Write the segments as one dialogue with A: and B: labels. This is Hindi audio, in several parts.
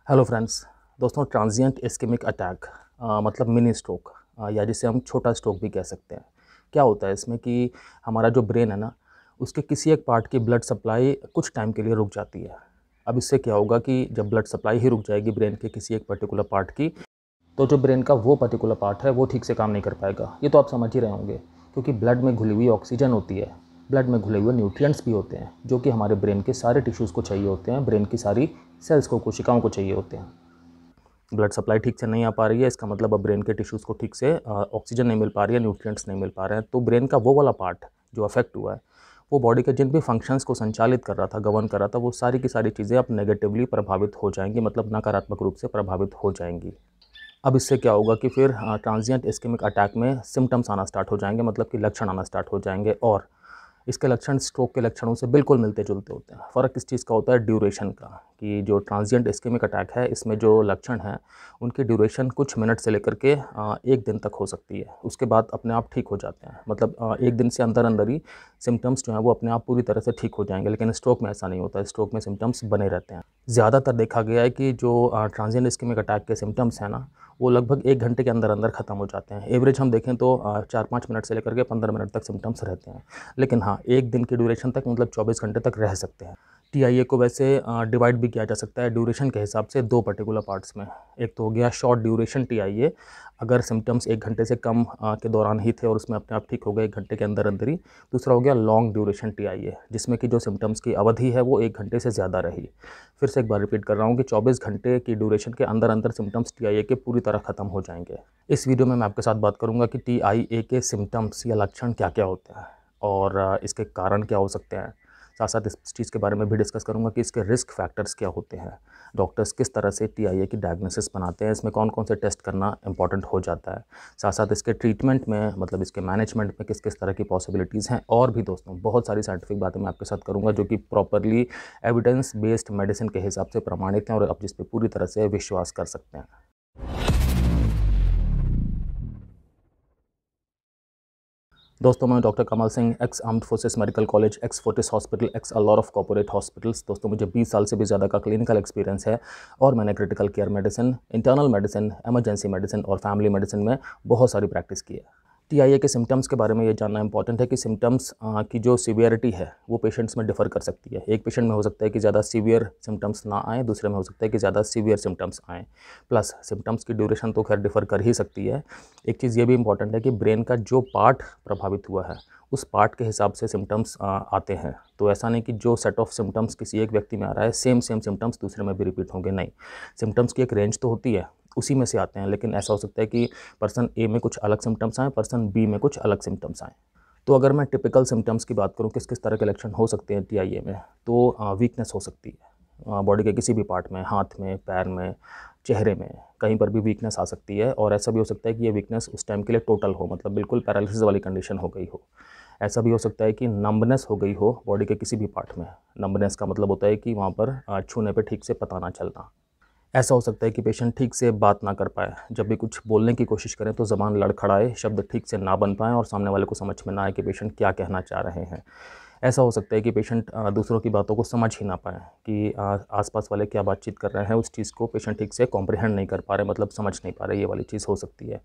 A: Hello friends. दोस्तों, ट्रांजिएंट इस्केमिक अटैक मतलब मिनी स्ट्रोक या जिसे हम छोटा स्ट्रोक भी कह सकते हैं। क्या होता है इसमें कि हमारा जो ब्रेन है ना, उसके किसी एक पार्ट की ब्लड सप्लाई कुछ टाइम के लिए रुक जाती है। अब इससे क्या होगा कि जब ब्लड सप्लाई ही रुक जाएगी ब्रेन के किसी एक पर्टिकुलर पार्ट की, तो जो ब्रेन का वो पर्टिकुलर पार्ट है वो ठीक से काम नहीं कर पाएगा। ये तो आप समझ ही रहे होंगे, क्योंकि ब्लड में घुली हुई ऑक्सीजन होती है, ब्लड में घुले हुए न्यूट्रिएंट्स भी होते हैं जो कि हमारे ब्रेन के सारे टिश्यूज़ को चाहिए होते हैं, ब्रेन की सारी सेल्स को, कोशिकाओं को चाहिए होते हैं। ब्लड सप्लाई ठीक से नहीं आ पा रही है, इसका मतलब अब ब्रेन के टिश्यूज़ को ठीक से ऑक्सीजन नहीं मिल पा रही है, न्यूट्रिएंट्स नहीं मिल पा रहे हैं, तो ब्रेन का वो वाला पार्ट जो अफेक्ट हुआ है, वो बॉडी के जिन भी फंक्शंस को संचालित कर रहा था, गवर्न कर रहा था, वो सारी की सारी चीज़ें अब नेगेटिवली प्रभावित हो जाएंगी, मतलब नकारात्मक रूप से प्रभावित हो जाएंगी। अब इससे क्या होगा कि फिर ट्रांजिएंट इस्केमिक अटैक में सिम्टम्स आना स्टार्ट हो जाएंगे, मतलब कि लक्षण आना स्टार्ट हो जाएंगे, और इसके लक्षण स्ट्रोक के लक्षणों से बिल्कुल मिलते जुलते होते हैं। फ़र्क इस चीज़ का होता है ड्यूरेशन का, कि जो ट्रांजिएंट इस्केमिक अटैक है इसमें जो लक्षण हैं उनकी ड्यूरेशन कुछ मिनट से लेकर के 1 दिन तक हो सकती है। उसके बाद अपने आप ठीक हो जाते हैं, मतलब 1 दिन से अंदर अंदर ही सिम्टम्स जो हैं वो अपने आप पूरी तरह से ठीक हो जाएंगे। लेकिन स्ट्रोक में ऐसा नहीं होता है, स्ट्रोक में सिम्टम्स बने रहते हैं। ज़्यादातर देखा गया है कि जो ट्रांजिएंट इस्केमिक अटैक के सिम्टम्स हैं ना, वो लगभग 1 घंटे के अंदर अंदर ख़त्म हो जाते हैं। एवरेज हम देखें तो 4-5 मिनट से लेकर के 15 मिनट तक सिम्टम्स रहते हैं। लेकिन हाँ, 1 दिन की ड्यूरेशन तक, मतलब 24 घंटे तक रह सकते हैं। टीआईए को वैसे डिवाइड भी किया जा सकता है ड्यूरेशन के हिसाब से 2 पर्टिकुलर पार्ट्स में। एक तो हो गया शॉर्ट ड्यूरेशन टीआईए, अगर सिम्टम्स 1 घंटे से कम के दौरान ही थे और उसमें अपने आप ठीक हो गए 1 घंटे के अंदर अंदर ही। दूसरा हो गया लॉन्ग ड्यूरेशन टीआईए, जिसमें कि जो सिम्टम्स की अवधि है वो 1 घंटे से ज़्यादा रही। फिर से एक बार रिपीट कर रहा हूँ कि 24 घंटे की ड्यूरेशन के अंदर अंदर सिम्टम्स टीआईए के पूरी तरह ख़त्म हो जाएंगे। इस वीडियो में मैं आपके साथ बात करूँगा कि टीआईए के सिम्टम्स या लक्षण क्या क्या होते हैं और इसके कारण क्या हो सकते हैं। साथ साथ इस चीज़ के बारे में भी डिस्कस करूंगा कि इसके रिस्क फैक्टर्स क्या होते हैं, डॉक्टर्स किस तरह से टीआईए की डायग्नोसिस बनाते हैं, इसमें कौन कौन से टेस्ट करना इंपॉर्टेंट हो जाता है। साथ साथ इसके ट्रीटमेंट में, मतलब इसके मैनेजमेंट में किस किस तरह की पॉसिबिलिटीज़ हैं, और भी दोस्तों बहुत सारी साइंटिफिक बातें मैं आपके साथ करूँगा जो कि प्रॉपरली एविडेंस बेस्ड मेडिसिन के हिसाब से प्रमाणित हैं और आप जिस पर पूरी तरह से विश्वास कर सकते हैं। दोस्तों, मैं doctor Kamal Singh, x armed forces medical college, x Fortis hospital, x a lot of corporate hospitals. दोस्तों, मुझे 20 साल से भी ज़्यादा का क्लिनिकल एक्सपीरियंस है और मैंने critical care medicine, internal medicine, emergency medicine और फैमिली मेडिसिन में बहुत सारी प्रैक्टिस की है। टीआईए के सिम्टम्स के बारे में ये जानना इंपॉर्टेंट है कि सिम्टम्स की जो सीवियरिटी है वो पेशेंट्स में डिफ़र कर सकती है। एक पेशेंट में हो सकता है कि ज़्यादा सीवियर सिम्टम्स ना आए, दूसरे में हो सकता है कि ज़्यादा सीवियर सिम्टम्स आएँ। प्लस सिम्टम्स की ड्यूरेशन तो खैर डिफ़र कर ही सकती है। एक चीज़ ये भी इंपॉर्टेंट है कि ब्रेन का जो पार्ट प्रभावित हुआ है उस पार्ट के हिसाब से सिम्टम्स आते हैं। तो ऐसा नहीं कि जो सेट ऑफ सिम्टम्स किसी एक व्यक्ति में आ रहा है सेम सिम्टम्स दूसरे में भी रिपीट होंगे, नहीं। सिम्टम्स की एक रेंज तो होती है, उसी में से आते हैं, लेकिन ऐसा हो सकता है कि पर्सन ए में कुछ अलग सिम्टम्स आएँ, पर्सन बी में कुछ अलग सिम्टम्स आएँ। तो अगर मैं टिपिकल सिम्टम्स की बात करूँ, किस किस तरह के लक्षण हो सकते हैं टीआईए में, तो वीकनेस हो सकती है बॉडी के किसी भी पार्ट में, हाथ में, पैर में, चेहरे में, कहीं पर भी वीकनेस आ सकती है। और ऐसा भी हो सकता है कि ये वीकनेस उस टाइम के लिए टोटल हो, मतलब बिल्कुल पैरालिसिस वाली कंडीशन हो गई हो। ऐसा भी हो सकता है कि नंबनेस हो गई हो बॉडी के किसी भी पार्ट में। नंबनेस का मतलब होता है कि वहाँ पर छूने पे ठीक से पता ना चलना। ऐसा हो सकता है कि पेशेंट ठीक से बात ना कर पाए, जब भी कुछ बोलने की कोशिश करें तो ज़बान लड़खड़ाए, शब्द ठीक से ना बन पाएँ और सामने वाले को समझ में ना आए कि पेशेंट क्या कहना चाह रहे हैं। ऐसा हो सकता है कि पेशेंट दूसरों की बातों को समझ ही ना पाए कि आसपास वाले क्या बातचीत कर रहे हैं, उस चीज़ को पेशेंट ठीक से कॉम्प्रिहेंड नहीं कर पा रहे, मतलब समझ नहीं पा रहे, ये वाली चीज़ हो सकती है।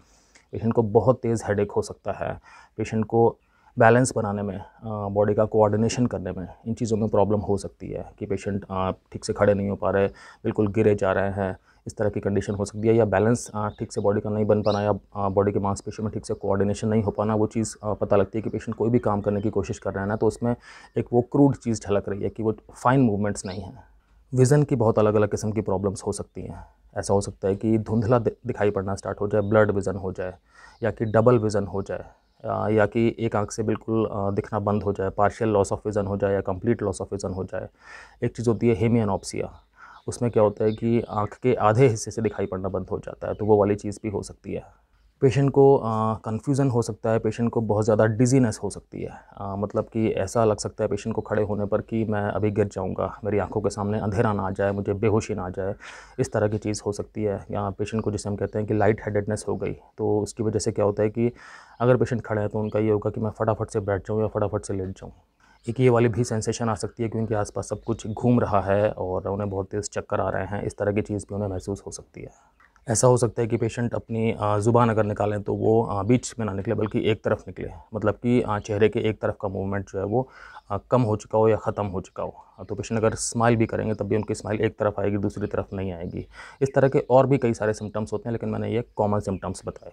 A: पेशेंट को बहुत तेज़ हेडेक हो सकता है, पेशेंट को बैलेंस बनाने में, बॉडी का कोऑर्डिनेशन करने में, इन चीज़ों में प्रॉब्लम हो सकती है कि पेशेंट ठीक से खड़े नहीं हो पा रहे, बिल्कुल गिरे जा रहे हैं, इस तरह की कंडीशन हो सकती है। या बैलेंस ठीक से बॉडी का नहीं बन पाना, या बॉडी के मांसपेशियों में ठीक से कोऑर्डिनेशन नहीं हो पाना, वो चीज़ पता लगती है कि पेशेंट कोई भी काम करने की कोशिश कर रहे हैं ना, तो उसमें एक वो क्रूड चीज़ झलक रही है कि वो फाइन मूवमेंट्स नहीं हैं। विज़न की बहुत अलग अलग किस्म की प्रॉब्लम्स हो सकती हैं। ऐसा हो सकता है कि धुंधला दिखाई पड़ना स्टार्ट हो जाए, ब्लड विज़न हो जाए, या कि डबल विज़न हो जाए, या कि एक आंख से बिल्कुल दिखना बंद हो जाए, पार्शियल लॉस ऑफ विज़न हो जाए या कंप्लीट लॉस ऑफ विज़न हो जाए। एक चीज़ होती है हेमियानोप्सिया, उसमें क्या होता है कि आँख के आधे हिस्से से दिखाई पड़ना बंद हो जाता है, तो वो वाली चीज़ भी हो सकती है। पेशेंट को कन्फ्यूज़न हो सकता है, पेशेंट को बहुत ज़्यादा डिज़ीनेस हो सकती है, मतलब कि ऐसा लग सकता है पेशेंट को खड़े होने पर कि मैं अभी गिर जाऊंगा, मेरी आंखों के सामने अंधेरा ना आ जाए, मुझे बेहोशी ना आ जाए, इस तरह की चीज़ हो सकती है। या पेशेंट को, जिसे हम कहते हैं कि लाइट हेडेडनेस हो गई, तो उसकी वजह से क्या होता है कि अगर पेशेंट खड़े हैं तो उनका ये होगा कि मैं फटाफट से बैठ जाऊँ या फटाफट से लेट जाऊँ। एक ये वाली भी सेंसेशन आ सकती है कि उनके आसपास सब कुछ घूम रहा है और उन्हें बहुत तेज़ चक्कर आ रहे हैं, इस तरह की चीज़ भी उन्हें महसूस हो सकती है। ऐसा हो सकता है कि पेशेंट अपनी ज़ुबान अगर निकालें तो वो बीच में ना निकले बल्कि एक तरफ निकले, मतलब कि चेहरे के एक तरफ का मूवमेंट जो है वो कम हो चुका हो या ख़त्म हो चुका हो। तो पेशेंट अगर स्माइल भी करेंगे तब भी उनकी स्माइल एक तरफ आएगी, दूसरी तरफ नहीं आएगी। इस तरह के और भी कई सारे सिम्पटम्स होते हैं, लेकिन मैंने ये कॉमन सिम्पटम्स बताए।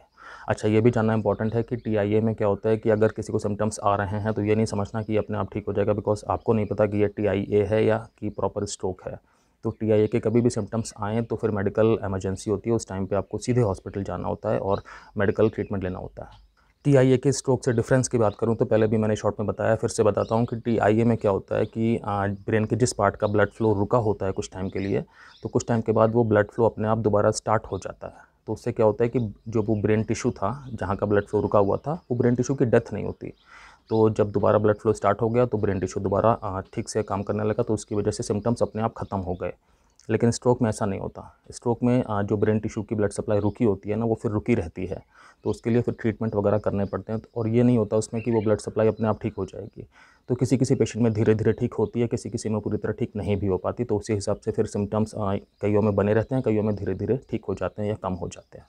A: अच्छा, ये भी जानना इंपॉर्टेंट है कि TIA में क्या होता है कि अगर किसी को सिम्पटम्स आ रहे हैं तो ये नहीं समझना कि अपने आप ठीक हो जाएगा, बिकॉज़ आपको नहीं पता कि ये TIA है या कि प्रॉपर स्ट्रोक है। तो TIA के कभी भी सिम्पटम्स आएँ तो फिर मेडिकल इमरजेंसी होती है, उस टाइम पे आपको सीधे हॉस्पिटल जाना होता है और मेडिकल ट्रीटमेंट लेना होता है। TIA के स्ट्रोक से डिफरेंस की बात करूँ तो पहले भी मैंने शॉर्ट में बताया, फिर से बताता हूँ कि TIA में क्या होता है कि ब्रेन के जिस पार्ट का ब्लड फ्लो रुका होता है कुछ टाइम के लिए, तो कुछ टाइम के बाद वो ब्लड फ्लो अपने आप दोबारा स्टार्ट हो जाता है। तो उससे क्या होता है कि जो वो ब्रेन टिश्यू था, जहाँ का ब्लड फ्लो रुका हुआ था, वो ब्रेन टिश्यू की डेथ नहीं होती। तो जब दोबारा ब्लड फ्लो स्टार्ट हो गया तो ब्रेन टिश्यू दोबारा ठीक से काम करने लगा, तो उसकी वजह से सिम्पटम्स अपने आप ख़त्म हो गए। लेकिन स्ट्रोक में ऐसा नहीं होता। स्ट्रोक में जो ब्रेन टिश्यू की ब्लड सप्लाई रुकी होती है ना, वो फिर रुकी रहती है। तो उसके लिए फिर ट्रीटमेंट वगैरह करने पड़ते हैं, और ये नहीं होता उसमें कि वो ब्लड सप्लाई अपने आप ठीक हो जाएगी। तो किसी-किसी पेशेंट में धीरे-धीरे ठीक होती है, किसी-किसी में पूरी तरह ठीक नहीं भी हो पाती। तो उसी हिसाब से फिर सिम्पटम्स कइयों में बने रहते हैं, कइयों में धीरे-धीरे ठीक हो जाते हैं या कम हो जाते हैं।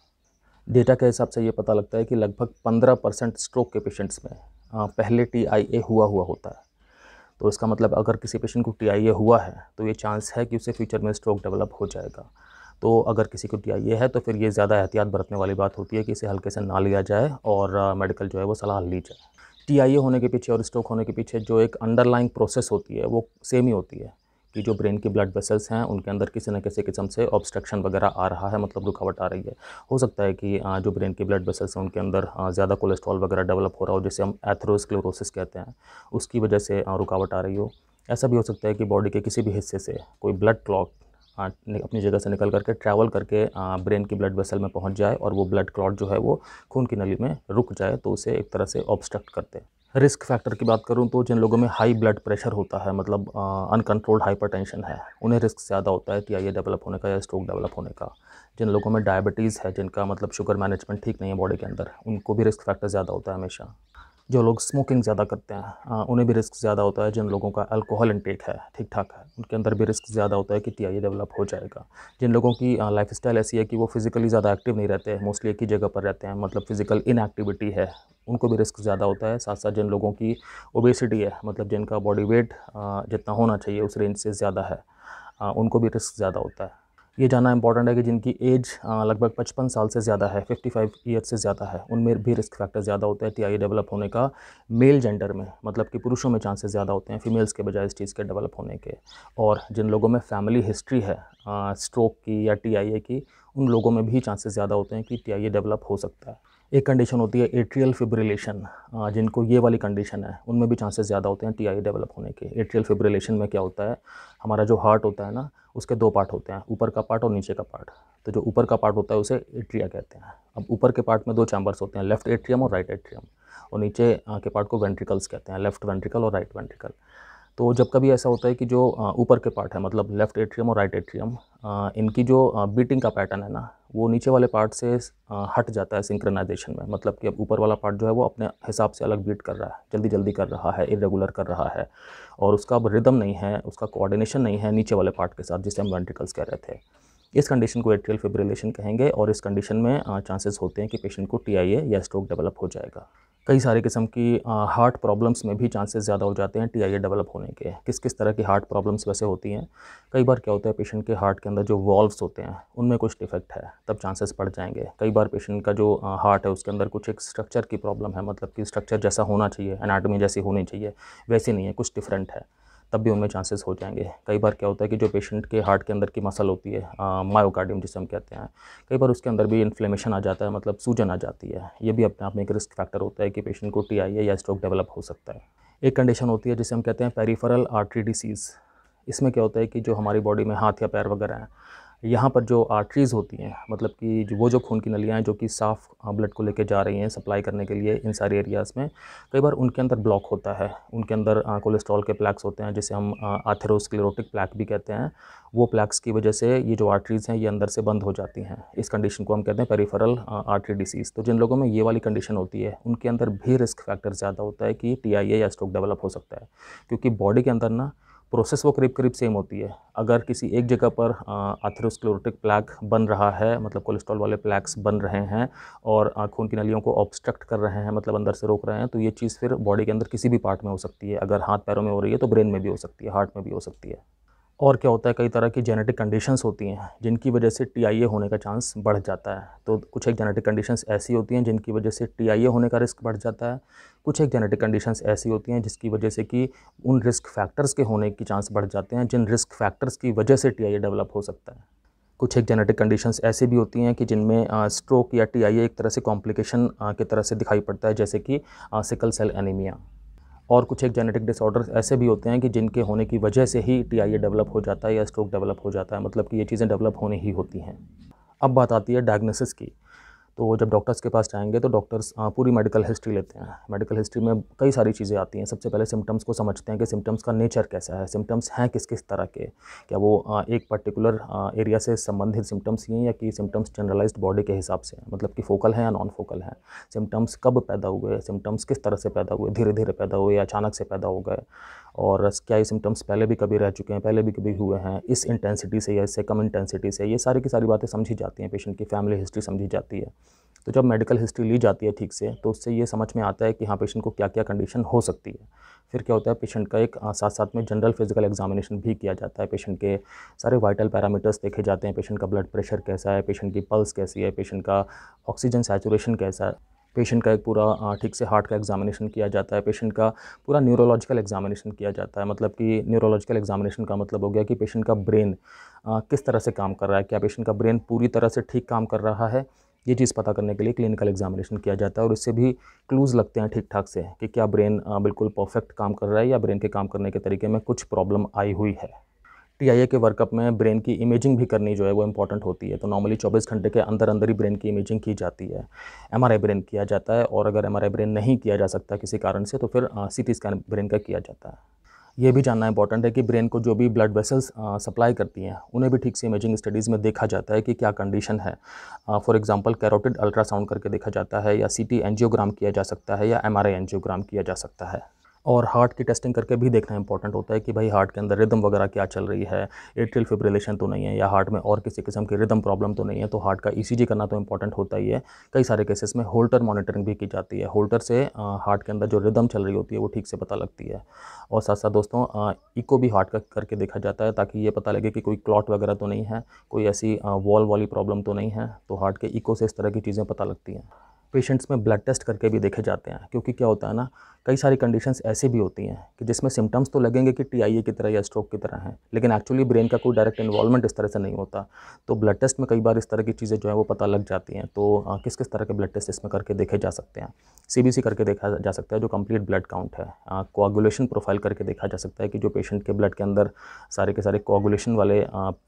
A: डेटा के हिसाब से ये पता लगता है कि लगभग 15% स्ट्रोक के पेशेंट्स में पहले TIA हुआ होता है। तो इसका मतलब अगर किसी पेशेंट को TIA हुआ है तो ये चांस है कि उसे फ्यूचर में स्ट्रोक डेवलप हो जाएगा। तो अगर किसी को TIA है तो फिर ये ज़्यादा एहतियात बरतने वाली बात होती है कि इसे हल्के से ना लिया जाए और मेडिकल जो है वो सलाह ली जाए। TIA होने के पीछे और स्ट्रोक होने के पीछे जो एक अंडरलाइंग प्रोसेस होती है वो सेम ही होती है कि जो ब्रेन की ब्लड वेसल्स हैं उनके अंदर किसी न किसी किस्म से ऑब्स्ट्रक्शन वगैरह आ रहा है, मतलब रुकावट आ रही है। हो सकता है कि जो ब्रेन की ब्लड वेसल्स हैं उनके अंदर ज़्यादा कोलेस्ट्रॉल वगैरह डेवलप हो रहा हो, जिसे हम एथेरोस्क्लेरोसिस कहते हैं, उसकी वजह से रुकावट आ रही हो। ऐसा भी हो सकता है कि बॉडी के किसी भी हिस्से से कोई ब्लड क्लॉट अपनी जगह से निकल करके ट्रैवल करके ब्रेन की ब्लड वेसल में पहुंच जाए और वो ब्लड क्लॉट जो है वो खून की नली में रुक जाए, तो उसे एक तरह से ऑब्स्ट्रक्ट करते हैं। रिस्क फैक्टर की बात करूं तो जिन लोगों में हाई ब्लड प्रेशर होता है, मतलब अनकंट्रोल्ड हाइपरटेंशन है, उन्हें रिस्क ज़्यादा होता है TIA डेवलप होने का या स्ट्रोक डेवलप होने का। जिन लोगों में डायबिटीज़ है, जिनका मतलब शुगर मैनेजमेंट ठीक नहीं है बॉडी के अंदर, उनको भी रिस्क फैक्टर ज़्यादा होता है हमेशा। जो लोग स्मोकिंग ज़्यादा करते हैं उन्हें भी रिस्क ज़्यादा होता है। जिन लोगों का अल्कोहल इंटेक है ठीक-ठाक है, उनके अंदर भी रिस्क ज़्यादा होता है कि TIA डेवलप हो जाएगा। जिन लोगों की लाइफ़स्टाइल ऐसी है कि वो फिज़िकली ज़्यादा एक्टिव नहीं रहते हैं, मोस्टली एक ही जगह पर रहते हैं, मतलब फिज़िकल इनएक्टिविटी है, उनको भी रिस्क ज़्यादा होता है। साथ-साथ जिन लोगों की ओबेसिटी है, मतलब जिनका बॉडी वेट जितना होना चाहिए उस रेंज से ज़्यादा है, उनको भी रिस्क ज़्यादा होता है। ये जानना इंपॉर्टेंट है कि जिनकी एज लगभग 55 साल से ज़्यादा है, 55 ईयर से ज़्यादा है, उनमें भी रिस्क फैक्टर ज़्यादा होता है TIA डेवलप होने का। मेल जेंडर में, मतलब कि पुरुषों में चांसेस ज़्यादा होते हैं फीमेल्स के बजाय इस चीज़ के डेवलप होने के। और जिन लोगों में फैमिली हिस्ट्री है स्ट्रोक की या TIA की, उन लोगों में भी चांसेस ज़्यादा होते हैं कि TIA डेवलप हो सकता है। एक कंडीशन होती है एट्रियल फिब्रिलेशन, जिनको ये वाली कंडीशन है उनमें भी चांसेस ज़्यादा होते हैं TIA डेवलप होने के। एट्रियल फिब्रिलेशन में क्या होता है, हमारा जो हार्ट होता है ना, उसके 2 पार्ट होते हैं, ऊपर का पार्ट और नीचे का पार्ट। तो जो ऊपर का पार्ट होता है उसे एट्रिया कहते हैं। अब ऊपर के पार्ट में 2 चैम्बर्स होते हैं, लेफ्ट एट्रियम और राइट एट्रियम, और नीचे के पार्ट को वेंट्रिकल्स कहते हैं, लेफ्ट वेंट्रिकल और राइट वेंट्रिकल। तो जब कभी ऐसा होता है कि जो ऊपर के पार्ट है, मतलब लेफ़्ट एट्रियम और राइट एट्रियम, इनकी जो बीटिंग का पैटर्न है ना, वो नीचे वाले पार्ट से हट जाता है सिंक्रोनाइजेशन में। मतलब कि अब ऊपर वाला पार्ट जो है वो अपने हिसाब से अलग बीट कर रहा है, जल्दी-जल्दी कर रहा है, इर्रेगुलर कर रहा है, और उसका अब रिदम नहीं है, उसका कोऑर्डिनेशन नहीं है नीचे वाले पार्ट के साथ, जिसे हम वेंट्रिकल्स कह रहे थे। इस कंडीशन को एट्रियल फिब्रिलेशन कहेंगे, और इस कंडीशन में चांसेस होते हैं कि पेशेंट को TIA या स्ट्रोक डेवलप हो जाएगा। कई सारे किस्म की हार्ट प्रॉब्लम्स में भी चांसेस ज़्यादा हो जाते हैं TIA डेवलप होने के। किस किस तरह की हार्ट प्रॉब्लम्स वैसे होती हैं, कई बार क्या होता है पेशेंट के हार्ट के अंदर जो वॉल्व्स होते हैं उनमें कुछ डिफेक्ट है, तब चांसेस बढ़ जाएंगे। कई बार पेशेंट का जो हार्ट है उसके अंदर कुछ एक स्ट्रक्चर की प्रॉब्लम है, मतलब कि स्ट्रक्चर जैसा होना चाहिए, एनाटॉमी जैसी होनी चाहिए वैसे नहीं है, कुछ डिफरेंट है, तब भी उनमें चांसेस हो जाएंगे। कई बार क्या होता है कि जो पेशेंट के हार्ट के अंदर की मसल होती है, मायोकार्डियम जिसे हम कहते हैं, कई बार उसके अंदर भी इन्फ्लेमेशन आ जाता है, मतलब सूजन आ जाती है। ये भी अपने आप में एक रिस्क फैक्टर होता है कि पेशेंट को TIA या स्ट्रोक डेवलप हो सकता है। एक कंडीशन होती है जिसे हम कहते हैं पेरिफेरल आर्टरी डिसीज़। इसमें क्या होता है कि जो हमारी बॉडी में हाथ या पैर वगैरह हैं, यहाँ पर जो आर्टरीज़ होती हैं, मतलब कि जो खून की नलियाँ हैं जो कि साफ़ ब्लड को लेके जा रही हैं सप्लाई करने के लिए इन सारे एरियाज़ में, कई बार उनके अंदर ब्लॉक होता है। उनके अंदर कोलेस्ट्रॉल के प्लैक्स होते हैं, जिसे हम एथेरोस्क्लेरोटिक प्लैक भी कहते हैं। वो प्लैक्स की वजह से ये जो आर्टरीज़ हैं ये अंदर से बंद हो जाती हैं। इस कंडीशन को हम कहते हैं पेरिफेरल आर्टरी डिसीज़। तो जिन लोगों में ये वाली कंडीशन होती है उनके अंदर भी रिस्क फैक्टर ज़्यादा होता है कि टीआईए या स्ट्रोक डेवलप हो सकता है, क्योंकि बॉडी के अंदर ना प्रोसेस वो करीब सेम होती है। अगर किसी एक जगह पर एथेरोस्क्लेरोटिक प्लैक बन रहा है, मतलब कोलेस्ट्रॉल वाले प्लैक्स बन रहे हैं और खून की नलियों को ऑब्स्ट्रक्ट कर रहे हैं, मतलब अंदर से रोक रहे हैं, तो ये चीज़ फिर बॉडी के अंदर किसी भी पार्ट में हो सकती है। अगर हाथ पैरों में हो रही है तो ब्रेन में भी हो सकती है, हार्ट में भी हो सकती है। और क्या होता है, कई तरह की जेनेटिक कंडीशंस होती हैं जिनकी वजह से टीआईए होने का चांस बढ़ जाता है। तो कुछ एक जेनेटिक कंडीशंस ऐसी होती हैं जिनकी वजह से टीआईए होने का रिस्क बढ़ जाता है। कुछ एक जेनेटिक कंडीशंस ऐसी होती हैं जिसकी वजह से कि उन रिस्क फैक्टर्स के होने की चांस बढ़ जाते हैं, जिन रिस्क फैक्टर्स की वजह से टीआईए डेवलप हो सकता है। कुछ एक जेनेटिक कंडीशंस ऐसी भी होती हैं कि जिनमें स्ट्रोक या टीआईए एक तरह से कॉम्प्लिकेशन की तरह से दिखाई पड़ता है, जैसे कि सिकल सेल एनीमिया। और कुछ एक जेनेटिक डिसऑर्डर्स ऐसे भी होते हैं कि जिनके होने की वजह से ही टीआईए डेवलप हो जाता है या स्ट्रोक डेवलप हो जाता है, मतलब कि ये चीज़ें डेवलप होने ही होती हैं। अब बात आती है डायग्नोसिस की। तो जब डॉक्टर्स के पास जाएंगे तो डॉक्टर्स पूरी मेडिकल हिस्ट्री लेते हैं। मेडिकल हिस्ट्री में कई सारी चीज़ें आती हैं। सबसे पहले सिम्टम्स को समझते हैं कि सिम्टम्स का नेचर कैसा है, सिम्टम्स हैं किस किस तरह के, क्या वो एक पर्टिकुलर एरिया से संबंधित सिम्टम्स ही हैं या कि सिम्टम्स जनरलाइज्ड बॉडी के हिसाब से हैं, मतलब कि फोकल है या नॉन फोकल है। सिम्टम्स कब पैदा हुए, सिम्टम्स किस तरह से पैदा हुए, धीरे धीरे पैदा हुए या अचानक से पैदा हो गए, और क्या ये सिम्टम्स पहले भी कभी रह चुके हैं, पहले भी कभी हुए हैं, इस इंटेंसिटी से या इससे कम इंटेंसिटी से। ये सारी की सारी बातें समझी जाती हैं, पेशेंट की फैमिली हिस्ट्री समझी जाती है। तो जब मेडिकल हिस्ट्री ली जाती है ठीक से, तो उससे ये समझ में आता है कि हाँ, पेशेंट को क्या क्या कंडीशन हो सकती है। फिर क्या होता है, पेशेंट का एक साथ साथ में जनरल फिजिकल एग्जामिनेशन भी किया जाता है। पेशेंट के सारे वाइटल पैरामीटर्स देखे जाते हैं, पेशेंट का ब्लड प्रेशर कैसा है, पेशेंट की पल्स कैसी है, पेशेंट का ऑक्सीजन सैचुरेशन कैसा है, पेशेंट का एक पूरा ठीक से हार्ट का एग्जामिनेशन किया जाता है, पेशेंट का पूरा न्यूरोलॉजिकल एग्जामिनेशन किया जाता है। मतलब कि न्यूरोलॉजिकल एग्जामिनेशन का मतलब हो गया कि पेशेंट का ब्रेन किस तरह से काम कर रहा है, क्या पेशेंट का ब्रेन पूरी तरह से ठीक काम कर रहा है, ये चीज़ पता करने के लिए क्लिनिकल एग्जामिनेशन किया जाता है। और इससे भी क्लूज़ लगते हैं ठीक ठाक से कि क्या ब्रेन बिल्कुल परफेक्ट काम कर रहा है या ब्रेन के काम करने के तरीके में कुछ प्रॉब्लम आई हुई है। टीआईए के वर्कअप में ब्रेन की इमेजिंग भी करनी जो है वो इंपॉर्टेंट होती है। तो नॉर्मली 24 घंटे के अंदर अंदर ही ब्रेन की इमेजिंग की जाती है। एमआरआई ब्रेन किया जाता है, और अगर एमआरआई ब्रेन नहीं किया जा सकता किसी कारण से तो फिर सीटी स्कैन ब्रेन का किया जाता है। ये भी जानना इंपॉर्टेंट है कि ब्रेन को जो भी ब्लड वेसल्स सप्लाई करती हैं उन्हें भी ठीक से इमेजिंग स्टडीज़ में देखा जाता है कि क्या कंडीशन है। फॉर एग्जांपल कैरोटिड अल्ट्रासाउंड करके देखा जाता है, या सीटी एंजियोग्राम किया जा सकता है, या एमआरआई एंजियोग्राम किया जा सकता है। और हार्ट की टेस्टिंग करके भी देखना इंपॉर्टेंट होता है कि भाई हार्ट के अंदर रिदम वगैरह क्या चल रही है, एट्रियल फिब्रिलेशन तो नहीं है, या हार्ट में और किसी किस्म की रिदम प्रॉब्लम तो नहीं है। तो हार्ट का ईसीजी करना तो इंपॉर्टेंट होता ही है। कई सारे केसेस में होल्टर मॉनिटरिंग भी की जाती है। होल्टर से हार्ट के अंदर जो रिदम चल रही होती है वो ठीक से पता लगती है। और साथ साथ दोस्तों इको भी हार्ट का करके देखा जाता है, ताकि ये पता लगे कि कोई क्लॉट वगैरह तो नहीं है, कोई ऐसी वॉल वाली प्रॉब्लम तो नहीं है। तो हार्ट के इको से इस तरह की चीज़ें पता लगती हैं। पेशेंट्स में ब्लड टेस्ट करके भी देखे जाते हैं, क्योंकि क्या होता है ना, कई सारी कंडीशंस ऐसी भी होती हैं कि जिसमें सिम्टम्स तो लगेंगे कि टीआईए की तरह या स्ट्रोक की तरह हैं, लेकिन एक्चुअली ब्रेन का कोई डायरेक्ट इन्वॉल्वमेंट इस तरह से नहीं होता। तो ब्लड टेस्ट में कई बार इस तरह की चीज़ें जो है वो पता लग जाती हैं। तो किस किस तरह के ब्लड टेस्ट इसमें करके देखे जा सकते हैं। सीबीसी करके देखा जा सकता है, जो कंप्लीट ब्लड काउंट है। कोआगुलेशन प्रोफाइल करके देखा जा सकता है कि जो पेशेंट के ब्लड के अंदर सारे के सारे कोआगुलेशन वाले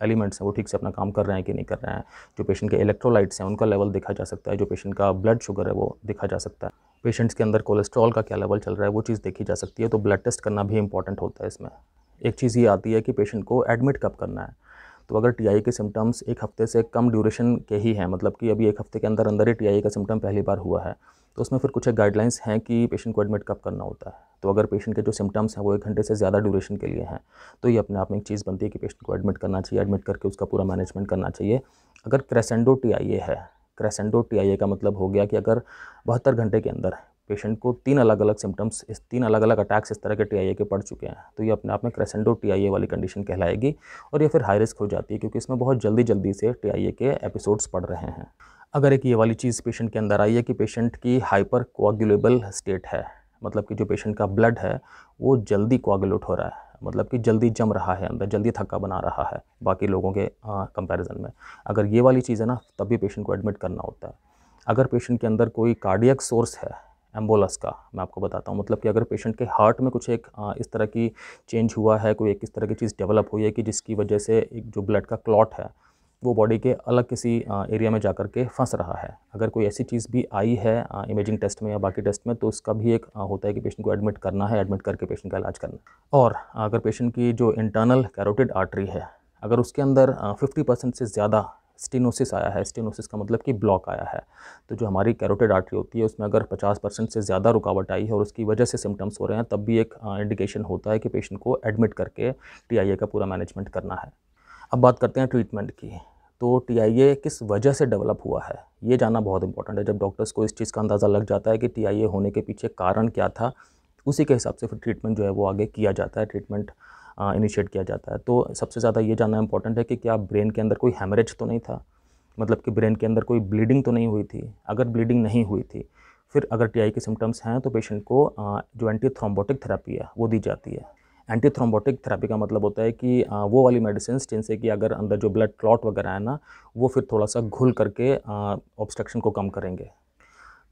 A: एलिमेंट्स हैं वो ठीक से अपना काम कर रहे हैं कि नहीं कर रहे हैं। जो पेशेंट के इलेक्ट्रोलाइट्स हैं उनका लेवल देखा जा सकता है। जो पेशेंट का ब्लड शुगर है वो देखा जा सकता है। पेशेंट्स के अंदर कोलेस्ट्रॉल का क्या लेवल चल रहा है वो चीज़ देखी जा सकती है। तो ब्लड टेस्ट करना भी इंपॉर्टेंट होता है इसमें। एक चीज़ ये आती है कि पेशेंट को एडमिट कब करना है। तो अगर टीआई के सिम्टम्स एक हफ्ते से कम ड्यूरेशन के ही हैं, मतलब कि अभी एक हफ्ते के अंदर अंदर ही टीआई का सिम्टम पहली बार हुआ है, तो उसमें फिर कुछ एक गाइडलाइंस हैं कि पेशेंट को एडमिट कब करना होता है। तो अगर पेशेंट के जो सिम्टम्स हैं वो 1 घंटे से ज़्यादा ड्यूरेशन के लिए हैं, तो ये अपने आप में एक चीज़ बनती है कि पेशेंट को एडमिट करना चाहिए, एडमिट करके उसका पूरा मैनेजमेंट करना चाहिए। अगर क्रेसेंडो टीआईए है, क्रेसेंडो टीआईए का मतलब हो गया कि अगर 72 घंटे के अंदर पेशेंट को 3 अलग अलग सिम्टम्स, इस 3 अलग अलग अटैक्स इस तरह के टीआईए के पड़ चुके हैं, तो ये अपने आप में क्रेसेंडो टीआईए वाली कंडीशन कहलाएगी। और ये फिर हाई रिस्क हो जाती है, क्योंकि इसमें बहुत जल्दी जल्दी से टीआईए के एपिसोड्स पड़ रहे हैं। अगर एक ये वाली चीज़ पेशेंट के अंदर आई है कि पेशेंट की हाइपर कोआगुलेबल स्टेट है, मतलब कि जो पेशेंट का ब्लड है वो जल्दी कोआगुलेट हो रहा है, मतलब कि जल्दी जम रहा है अंदर, जल्दी थक्का बना रहा है बाकी लोगों के कंपैरिजन में, अगर ये वाली चीज़ है ना, तब भी पेशेंट को एडमिट करना होता है। अगर पेशेंट के अंदर कोई कार्डियक सोर्स है एम्बोलस का, मैं आपको बताता हूँ, मतलब कि अगर पेशेंट के हार्ट में कुछ एक इस तरह की चेंज हुआ है, कोई एक इस तरह की चीज़ डेवलप हुई है कि जिसकी वजह से एक जो ब्लड का क्लॉट है वो बॉडी के अलग किसी एरिया में जा कर के फंस रहा है। अगर कोई ऐसी चीज़ भी आई है इमेजिंग टेस्ट में या बाकी टेस्ट में, तो उसका भी एक होता है कि पेशेंट को एडमिट करना है, एडमिट करके पेशेंट का इलाज करना है। और अगर पेशेंट की जो इंटरनल कैरोटिड आर्टरी है, अगर उसके अंदर 50% से ज़्यादा स्टेनोसिस आया है, स्टेनोसिस का मतलब कि ब्लॉक आया है, तो जो हमारी कैरोटिड आर्टरी होती है उसमें अगर 50% से ज़्यादा रुकावट आई है और उसकी वजह से सिम्टम्स हो रहे हैं, तब भी एक इंडिकेशन होता है कि पेशेंट को एडमिट करके TIA का पूरा मैनेजमेंट करना है। अब बात करते हैं ट्रीटमेंट की। तो TIA किस वजह से डेवलप हुआ है, ये जानना बहुत इंपॉर्टेंट है। जब डॉक्टर्स को इस चीज़ का अंदाज़ा लग जाता है कि TIA होने के पीछे कारण क्या था, उसी के हिसाब से फिर ट्रीटमेंट जो है वो आगे किया जाता है, ट्रीटमेंट इनिशिएट किया जाता है। तो सबसे ज़्यादा ये जानना इंपॉर्टेंट है कि क्या ब्रेन के अंदर कोई हेमरेज तो नहीं था, मतलब कि ब्रेन के अंदर कोई ब्लीडिंग तो नहीं हुई थी। अगर ब्लीडिंग नहीं हुई थी, फिर अगर TIA के सिम्टम्स हैं, तो पेशेंट को जो एंटी थ्रोम्बोटिक थेरेपी है वो दी जाती है। एंटी थ्रोम्बोटिक थेरेपी का मतलब होता है कि वो वाली मेडिसिन जिनसे कि अगर अंदर जो ब्लड क्लॉट वगैरह है ना, वो फिर थोड़ा सा घुल करके ऑब्स्ट्रक्शन को कम करेंगे।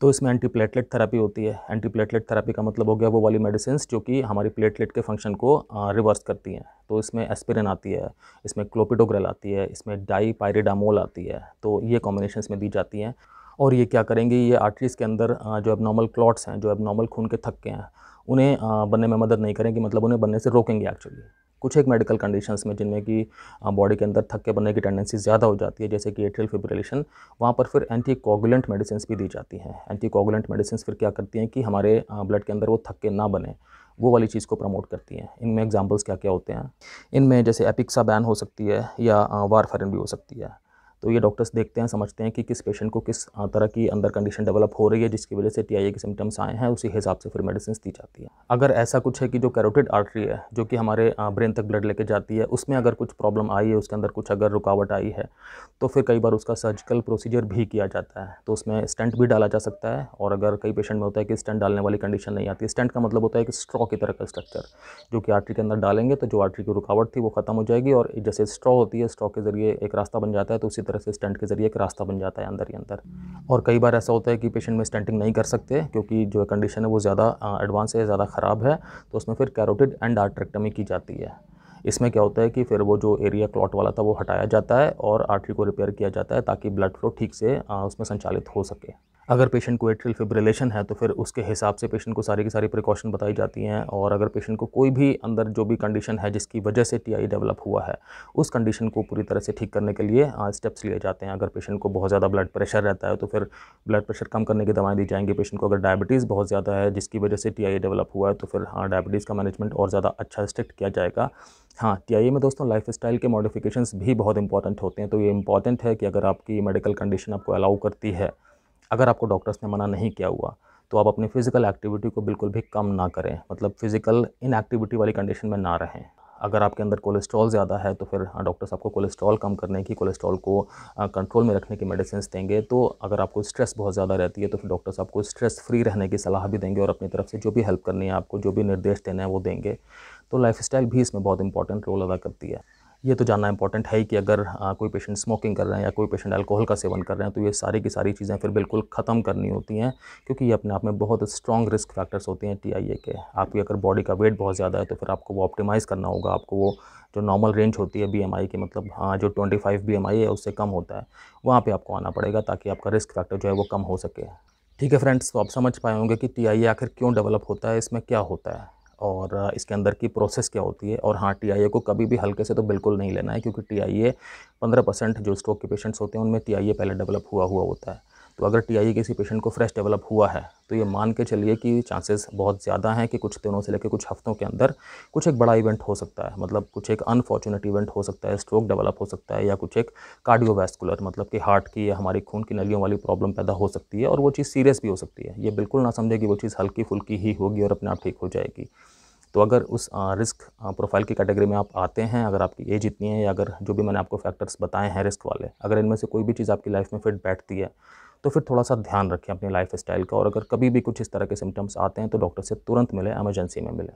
A: तो इसमें एंटी प्लेटलेट थेरेपी होती है। एंटी प्लेटलेट थेरेपी का मतलब हो गया वो वाली मेडिसिन्स जो कि हमारी प्लेटलेट के फंक्शन को रिवर्स करती हैं। तो इसमें एस्पिरिन आती है, इसमें क्लोपिडोग्रेल आती है, इसमें डाईपाइरिडामोल आती है। तो ये कॉम्बिनेशन में दी जाती हैं। और ये क्या करेंगे, ये आर्टरीज़ के अंदर जो एबनॉर्मल क्लॉट्स हैं, जो एबनॉर्मल खून के थक्के हैं, उन्हें बनने में मदद नहीं करेंगी, मतलब उन्हें बनने से रोकेंगे एक्चुअली। कुछ एक मेडिकल कंडीशंस में जिनमें कि बॉडी के अंदर थक्के बनने की टेंडेंसी ज़्यादा हो जाती है, जैसे कि एट्रियल फिब्रिलेशन, वहाँ पर फिर एंटीकोगुलेंट मेडिसिन्स भी दी जाती हैं। एंटीकोगुलेंट मेडिसिन्स फिर क्या करती हैं कि हमारे ब्लड के अंदर वो थक्के ना बने, वो वाली चीज़ को प्रमोट करती हैं। इनमें एग्जांपल्स क्या क्या होते हैं, इनमें जैसे एपिक्साबैन हो सकती है या वारफेरिन भी हो सकती है। तो ये डॉक्टर्स देखते हैं, समझते हैं कि किस पेशेंट को किस तरह की अंदर कंडीशन डेवलप हो रही है जिसकी वजह से TIA के सिम्टम्स आए हैं, उसी हिसाब से फिर मेडिसिन दी जाती है। अगर ऐसा कुछ है कि जो कैरोटिड आर्टरी है जो कि हमारे ब्रेन तक ब्लड लेके जाती है, उसमें अगर कुछ प्रॉब्लम आई है, उसके अंदर कुछ अगर रुकावट आई है, तो फिर कई बार उसका सर्जिकल प्रोसीजर भी किया जाता है। तो उसमें स्टेंट भी डाला जा सकता है। और अगर कई पेशेंट में होता है कि स्टेंट डालने वाली कंडीशन नहीं आती, स्टेंट का मतलब होता है कि स्ट्रॉ की तरह का स्ट्रक्चर जो कि आर्टरी के अंदर डालेंगे, तो जो आर्टरी की रुकावट थी वो खत्म हो जाएगी और जैसे स्ट्रॉ होती है, स्ट्रॉ के जरिए एक रास्ता बन जाता है, तो उसी तरह से स्टेंट के जरिए एक रास्ता बन जाता है अंदर ही अंदर। और कई बार ऐसा होता है कि पेशेंट में स्टेंटिंग नहीं कर सकते क्योंकि जो कंडीशन है वो ज़्यादा एडवांस है, ज़्यादा ख़राब है, तो उसमें फिर कैरोटिड एंडार्टरेक्टमी की जाती है। इसमें क्या होता है कि फिर वो जो एरिया क्लॉट वाला था वो हटाया जाता है और आर्टरी को रिपेयर किया जाता है ताकि ब्लड फ्लो ठीक से उसमें संचालित हो सके। अगर पेशेंट को एट्रियल फिब्रिलेशन है तो फिर उसके हिसाब से पेशेंट को सारी की सारी प्रिकॉशन बताई जाती हैं। और अगर पेशेंट को कोई भी अंदर जो भी कंडीशन है जिसकी वजह से TIA डेवलप हुआ है, उस कंडीशन को पूरी तरह से ठीक करने के लिए स्टेप्स लिए जाते हैं। अगर पेशेंट को बहुत ज़्यादा ब्लड प्रेशर रहता है तो फिर ब्लड प्रेशर कम करने की दवाएं दी जाएंगी। पेशेंट को अगर डायबिटीज़ बहुत ज़्यादा है जिसकी वजह से TIA डेवलप हुआ है तो फिर डायबिटीज़ का मैनेजमेंट और ज़्यादा अच्छा स्ट्रिक्ट किया जाएगा। हाँ, TIA में दोस्तों लाइफस्टाइल के मॉडिफिकेशंस भी बहुत इंपॉर्टेंट होते हैं। तो ये इंपॉर्टेंट है कि अगर आपकी मेडिकल कंडीशन आपको अलाउ करती है, अगर आपको डॉक्टर्स ने मना नहीं किया हुआ, तो आप अपनी फ़िज़िकल एक्टिविटी को बिल्कुल भी कम ना करें, मतलब फ़िज़िकल इनएक्टिविटी वाली कंडीशन में ना रहें। अगर आपके अंदर कोलेस्ट्रॉल ज़्यादा है तो फिर डॉक्टर्स आपको कोलेस्ट्रॉल कम करने की, कोलेस्ट्रॉल को कंट्रोल में रखने की मेडिसिन्स देंगे। तो अगर आपको स्ट्रेस बहुत ज़्यादा रहती है तो फिर डॉक्टर्स आपको स्ट्रेस फ्री रहने की सलाह भी देंगे और अपनी तरफ से जो भी हेल्प करनी है, आपको जो भी निर्देश देने हैं वो देंगे। तो लाइफ़स्टाइल भी इसमें बहुत इंपॉर्टेंट रोल अदा करती है। ये तो जानना इंपॉर्टेंट है कि अगर कोई पेशेंट स्मोकिंग कर रहे हैं या कोई पेशेंट अल्कोहल का सेवन कर रहे हैं तो ये सारी की सारी चीज़ें फिर बिल्कुल ख़त्म करनी होती हैं, क्योंकि ये अपने आप में बहुत स्ट्रॉन्ग रिस्क फैक्टर्स होते हैं TIA के। आपकी अगर बॉडी का वेट बहुत ज़्यादा है तो फिर आपको वो ऑप्टिमाइज़ करना होगा। आपको वो जो नॉर्मल रेंज होती है BMI की, मतलब जो 25 BMI है उससे कम होता है, वहाँ पे आपको आना पड़ेगा ताकि आपका रिस्क फैक्टर जो है वो कम हो सके। ठीक है फ्रेंड्स, तो आप समझ पाए होंगे कि TIA आखिर क्यों डेवलप होता है, इसमें क्या होता है और इसके अंदर की प्रोसेस क्या होती है। और हाँ, TIA को कभी भी हल्के से तो बिल्कुल नहीं लेना है, क्योंकि TIA 15% जो स्ट्रोक के पेशेंट्स होते हैं उनमें TIA पहले डेवलप हुआ होता है। तो अगर TIA किसी पेशेंट को फ्रेश डेवलप हुआ है तो ये मान के चलिए कि चांसेस बहुत ज़्यादा हैं कि कुछ दिनों से लेकर कुछ हफ्तों के अंदर कुछ एक बड़ा इवेंट हो सकता है, मतलब कुछ एक अनफॉर्चुनेट इवेंट हो सकता है, स्ट्रोक डेवलप हो सकता है, या कुछ एक कार्डियोवैस्कुलर, मतलब कि हार्ट की या हमारी खून की नलियों वाली प्रॉब्लम पैदा हो सकती है और वो चीज़ सीरियस भी हो सकती है। ये बिल्कुल ना समझे कि वो चीज़ हल्की फुल्की ही होगी और अपने आप ठीक हो जाएगी। तो अगर उस रिस्क प्रोफाइल की कैटेगरी में आप आते हैं, अगर आपकी एज इतनी है या अगर जो भी मैंने आपको फैक्टर्स बताए हैं रिस्क वाले, अगर इनमें से कोई भी चीज़ आपकी लाइफ में फिट बैठती है तो फिर थोड़ा सा ध्यान रखें अपनी लाइफ स्टाइल का। और अगर कभी भी कुछ इस तरह के सिम्टम्स आते हैं तो डॉक्टर से तुरंत मिलें, इमरजेंसी में मिलें।